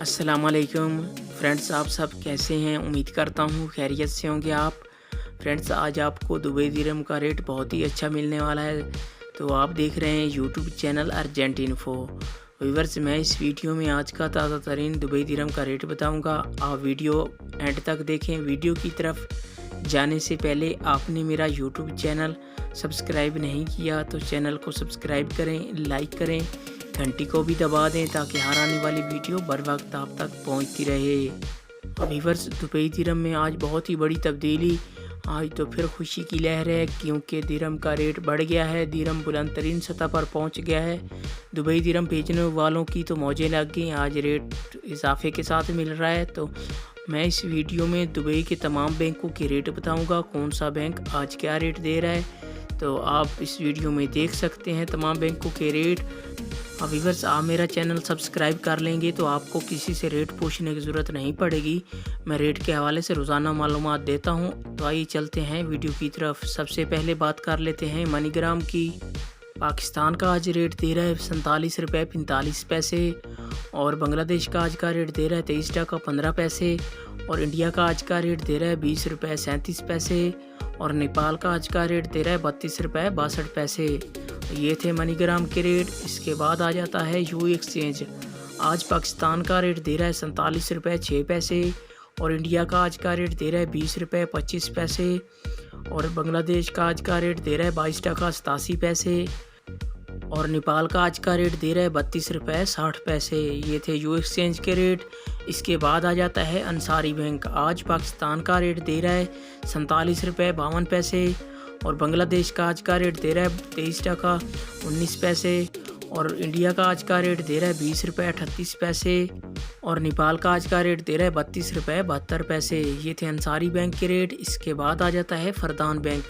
अस्सलाम वालेकुम फ्रेंड्स, आप सब कैसे हैं? उम्मीद करता हूँ खैरियत से होंगे आप। फ्रेंड्स, आज आपको दुबई दिरहम का रेट बहुत ही अच्छा मिलने वाला है। तो आप देख रहे हैं YouTube channel urgent info. Viewers, मैं इस वीडियो में आज का ताज़ा तरीन दुबई दिरहम का रेट बताऊंगा। आप वीडियो एंड तक देखें। वीडियो की तरफ जाने से पहले आपने मेरा यूट्यूब चैनल सब्सक्राइब नहीं किया तो चैनल को सब्सक्राइब करें, लाइक करें, घंटी को भी दबा दें ताकि हर आने वाली वीडियो बर वक्त आप तक पहुंचती रहे। व्यूअर्स, दुबई दिरहम में आज बहुत ही बड़ी तब्दीली। आज तो फिर खुशी की लहर है क्योंकि दिरहम का रेट बढ़ गया है। दिरहम बुलंद तरीन सतह पर पहुंच गया है। दुबई दिरहम भेजने वालों की तो मौजें लग गई। आज रेट इजाफे के साथ मिल रहा है। तो मैं इस वीडियो में दुबई के तमाम बैंकों के रेट बताऊंगा, कौन सा बैंक आज क्या रेट दे रहा है। तो आप इस वीडियो में देख सकते हैं तमाम बैंकों के रेट। व्यूअर्स, आप मेरा चैनल सब्सक्राइब कर लेंगे तो आपको किसी से रेट पूछने की ज़रूरत नहीं पड़ेगी। मैं रेट के हवाले से रोज़ाना मालूमात देता हूं। तो आइए चलते हैं वीडियो की तरफ। सबसे पहले बात कर लेते हैं मनीग्राम की। पाकिस्तान का आज रेट दे रहा है 47 रुपये 45 पैसे, और बांग्लादेश का आज का रेट दे रहा है 23 टका 15 पैसे, और इंडिया का आज का रेट दे रहा है 20 रुपये 37 पैसे, और नेपाल का आज का रेट दे रहा है 32 रुपये 62 पैसे। ये थे मनीग्राम के रेट। इसके बाद आ जाता है यू एक्सचेंज। आज पाकिस्तान का रेट दे रहा है 47 रुपये 6 पैसे, और इंडिया का आज का रेट दे रहा है 20 रुपये 25 पैसे, और बांग्लादेश का आज का रेट दे रहा है 22 टका 87 पैसे, और नेपाल का आज का रेट दे रहा है 32 रुपये 60 पैसे। ये थे यू एक्सचेंज के रेट। इसके बाद आ जाता है अंसारी बैंक। आज पाकिस्तान का रेट दे रहा है 47 रुपये 52 पैसे, और बांग्लादेश का आज का रेट दे रहा है 23 टका 19 पैसे, और इंडिया का आज का रेट दे रहा है 20 रुपये 38 पैसे, और नेपाल का आज का रेट दे रहा है 32 रुपये 72 पैसे। ये थे अंसारी बैंक के रेट। इसके बाद आ जाता है फरदान बैंक।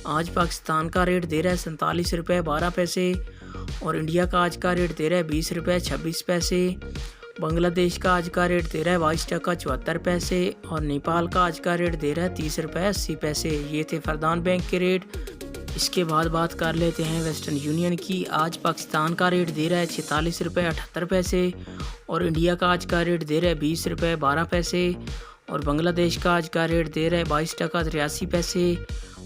आज पाकिस्तान का रेट दे रहा है 47 रुपये 12 पैसे, और इंडिया का आज का रेट दे रहा है 20 रुपये 26 पैसे, बांग्लादेश का आज का रेट दे रहा है 22 टका 74 पैसे, और नेपाल का आज का रेट दे रहा है 30 रुपये 80 पैसे। ये थे फरदान बैंक के रेट। इसके बाद बात कर लेते हैं वेस्टर्न यूनियन की। आज पाकिस्तान का रेट दे रहा है 46 रुपये 78 पैसे, और इंडिया का आज का रेट दे रहा है 20 रुपये 12 पैसे, और बांग्लादेश का आज का रेट दे रहा है 22 टका 83 पैसे,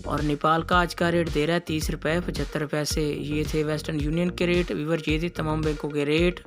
और नेपाल का आज का रेट दे रहा है 30 रुपये 75 पैसे। ये थे वेस्टर्न यूनियन के रेट। व्यूअर, ये थे तमाम बैंकों के रेट।